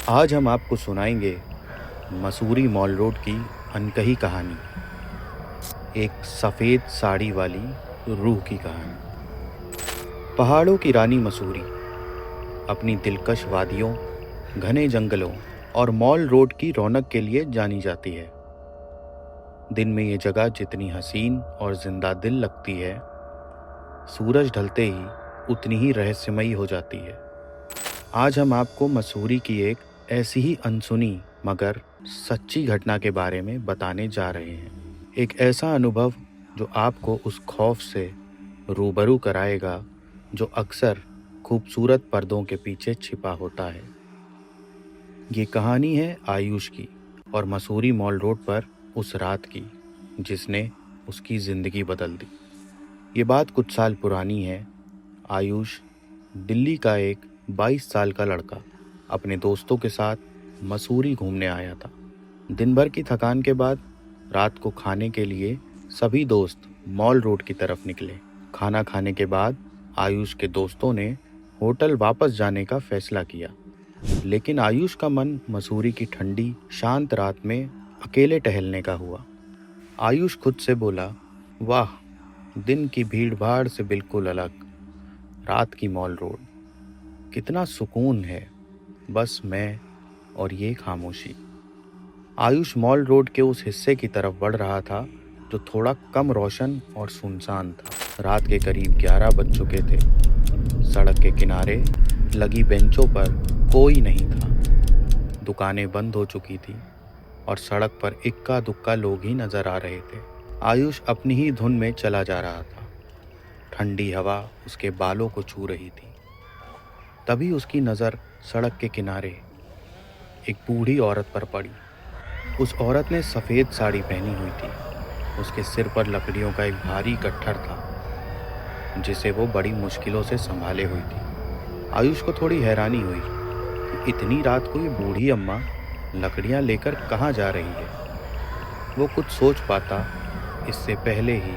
आज हम आपको सुनाएंगे मसूरी मॉल रोड की अनकही कहानी। एक सफ़ेद साड़ी वाली रूह की कहानी। पहाड़ों की रानी मसूरी अपनी दिलकश वादियों, घने जंगलों और मॉल रोड की रौनक के लिए जानी जाती है। दिन में ये जगह जितनी हसीन और जिंदा दिल लगती है, सूरज ढलते ही उतनी ही रहस्यमयी हो जाती है। आज हम आपको मसूरी की एक ऐसी ही अनसुनी मगर सच्ची घटना के बारे में बताने जा रहे हैं। एक ऐसा अनुभव जो आपको उस खौफ से रूबरू कराएगा जो अक्सर खूबसूरत पर्दों के पीछे छिपा होता है। ये कहानी है आयुष की और मसूरी मॉल रोड पर उस रात की जिसने उसकी ज़िंदगी बदल दी। ये बात कुछ साल पुरानी है। आयुष, दिल्ली का एक 22 साल का लड़का, अपने दोस्तों के साथ मसूरी घूमने आया था। दिन भर की थकान के बाद रात को खाने के लिए सभी दोस्त मॉल रोड की तरफ निकले। खाना खाने के बाद आयुष के दोस्तों ने होटल वापस जाने का फैसला किया, लेकिन आयुष का मन मसूरी की ठंडी शांत रात में अकेले टहलने का हुआ। आयुष खुद से बोला, वाह, दिन की भीड़ भाड़ से बिल्कुल अलग रात की मॉल रोड, कितना सुकून है, बस मैं और ये खामोशी। आयुष मॉल रोड के उस हिस्से की तरफ बढ़ रहा था जो थोड़ा कम रोशन और सुनसान था। रात के करीब 11 बज चुके थे। सड़क के किनारे लगी बेंचों पर कोई नहीं था। दुकानें बंद हो चुकी थी और सड़क पर इक्का दुक्का लोग ही नजर आ रहे थे। आयुष अपनी ही धुन में चला जा रहा था। ठंडी हवा उसके बालों को छू रही थी। तभी उसकी नज़र सड़क के किनारे एक बूढ़ी औरत पर पड़ी। उस औरत ने सफ़ेद साड़ी पहनी हुई थी। उसके सिर पर लकड़ियों का एक भारी गट्ठर था जिसे वो बड़ी मुश्किलों से संभाले हुई थी। आयुष को थोड़ी हैरानी हुई कि इतनी रात को ये बूढ़ी अम्मा लकड़ियां लेकर कहाँ जा रही है। वो कुछ सोच पाता इससे पहले ही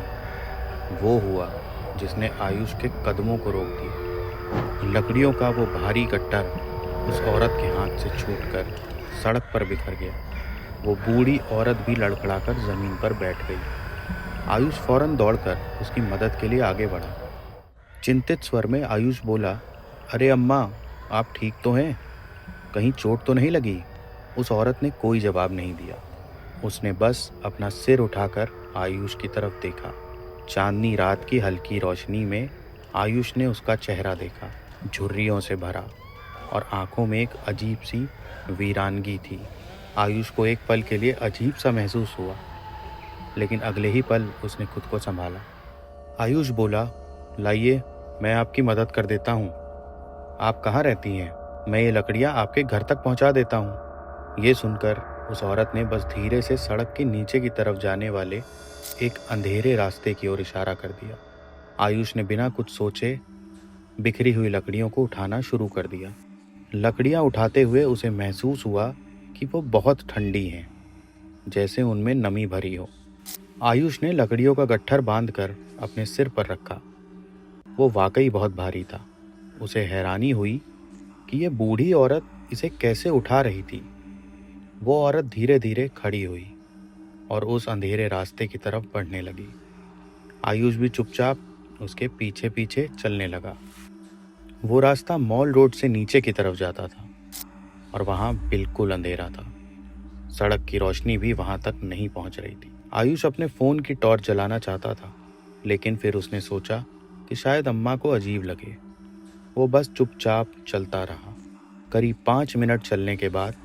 वो हुआ जिसने आयुष के कदमों को रोक दिया। लकड़ियों का वो भारी गट्ठर उस औरत के हाथ से छूटकर सड़क पर बिखर गया। वो बूढ़ी औरत भी लड़खड़ाकर जमीन पर बैठ गई। आयुष फौरन दौड़कर उसकी मदद के लिए आगे बढ़ा। चिंतित स्वर में आयुष बोला, अरे अम्मा, आप ठीक तो हैं? कहीं चोट तो नहीं लगी? उस औरत ने कोई जवाब नहीं दिया। उसने बस अपना सिर उठाकर आयुष की तरफ देखा। चांदनी रात की हल्की रोशनी में आयुष ने उसका चेहरा देखा, झुर्रियों से भरा और आंखों में एक अजीब सी वीरानगी थी। आयुष को एक पल के लिए अजीब सा महसूस हुआ, लेकिन अगले ही पल उसने खुद को संभाला। आयुष बोला, लाइए, मैं आपकी मदद कर देता हूँ। आप कहाँ रहती हैं? मैं ये लकड़ियाँ आपके घर तक पहुँचा देता हूँ। ये सुनकर उस औरत ने बस धीरे से सड़क के नीचे की तरफ जाने वाले एक अंधेरे रास्ते की ओर इशारा कर दिया। आयुष ने बिना कुछ सोचे बिखरी हुई लकड़ियों को उठाना शुरू कर दिया। लकड़ियाँ उठाते हुए उसे महसूस हुआ कि वो बहुत ठंडी हैं, जैसे उनमें नमी भरी हो। आयुष ने लकड़ियों का गट्ठर बांधकर अपने सिर पर रखा। वो वाकई बहुत भारी था। उसे हैरानी हुई कि ये बूढ़ी औरत इसे कैसे उठा रही थी। वो औरत धीरे धीरे खड़ी हुई और उस अंधेरे रास्ते की तरफ बढ़ने लगी। आयुष भी चुपचाप उसके पीछे पीछे चलने लगा। वो रास्ता मॉल रोड से नीचे की तरफ जाता था और वहाँ बिल्कुल अंधेरा था। सड़क की रोशनी भी वहाँ तक नहीं पहुँच रही थी। आयुष अपने फ़ोन की टॉर्च जलाना चाहता था, लेकिन फिर उसने सोचा कि शायद अम्मा को अजीब लगे। वो बस चुपचाप चलता रहा। करीब 5 मिनट चलने के बाद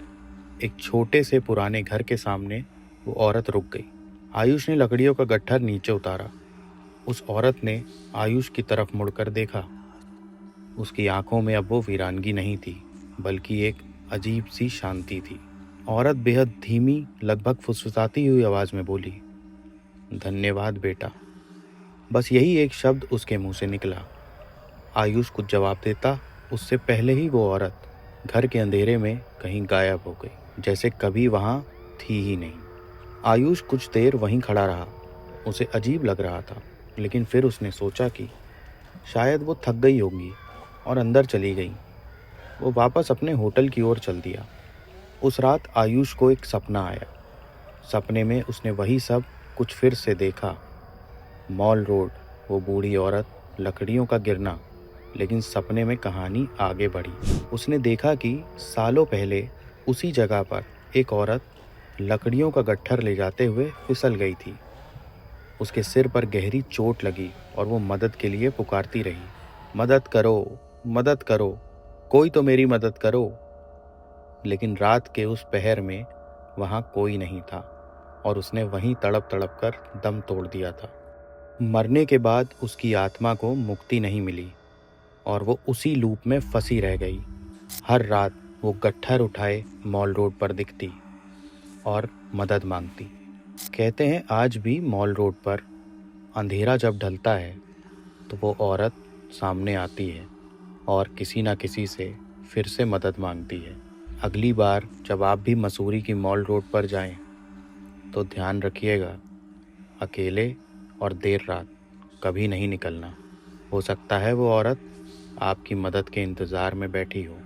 एक छोटे से पुराने घर के सामने वो औरत रुक गई। आयुष ने लकड़ियों का गट्ठर नीचे उतारा। उस औरत ने आयुष की तरफ मुड़कर देखा। उसकी आंखों में अब वो वीरानगी नहीं थी, बल्कि एक अजीब सी शांति थी। औरत बेहद धीमी, लगभग फुसफुसाती हुई आवाज़ में बोली, धन्यवाद बेटा। बस यही एक शब्द उसके मुंह से निकला। आयुष कुछ जवाब देता उससे पहले ही वो औरत घर के अंधेरे में कहीं गायब हो गई, जैसे कभी वहाँ थी ही नहीं। आयुष कुछ देर वहीं खड़ा रहा। उसे अजीब लग रहा था, लेकिन फिर उसने सोचा कि शायद वो थक गई होंगी और अंदर चली गई। वो वापस अपने होटल की ओर चल दिया। उस रात आयुष को एक सपना आया। सपने में उसने वही सब कुछ फिर से देखा। मॉल रोड, वो बूढ़ी औरत, लकड़ियों का गिरना। लेकिन सपने में कहानी आगे बढ़ी। उसने देखा कि सालों पहले उसी जगह पर एक औरत लकड़ियों का गट्ठर ले जाते हुए फिसल गई थी। उसके सिर पर गहरी चोट लगी और वो मदद के लिए पुकारती रही, मदद करो, मदद करो, कोई तो मेरी मदद करो। लेकिन रात के उस पहर में वहाँ कोई नहीं था और उसने वहीं तड़प तड़प कर दम तोड़ दिया था। मरने के बाद उसकी आत्मा को मुक्ति नहीं मिली और वो उसी लूप में फंसी रह गई। हर रात वो गट्ठर उठाए मॉल रोड पर दिखती और मदद मांगती। कहते हैं आज भी मॉल रोड पर अंधेरा जब ढलता है तो वो औरत सामने आती है और किसी ना किसी से फिर से मदद मांगती है। अगली बार जब आप भी मसूरी की मॉल रोड पर जाएं तो ध्यान रखिएगा, अकेले और देर रात कभी नहीं निकलना। हो सकता है वो औरत आपकी मदद के इंतज़ार में बैठी हो।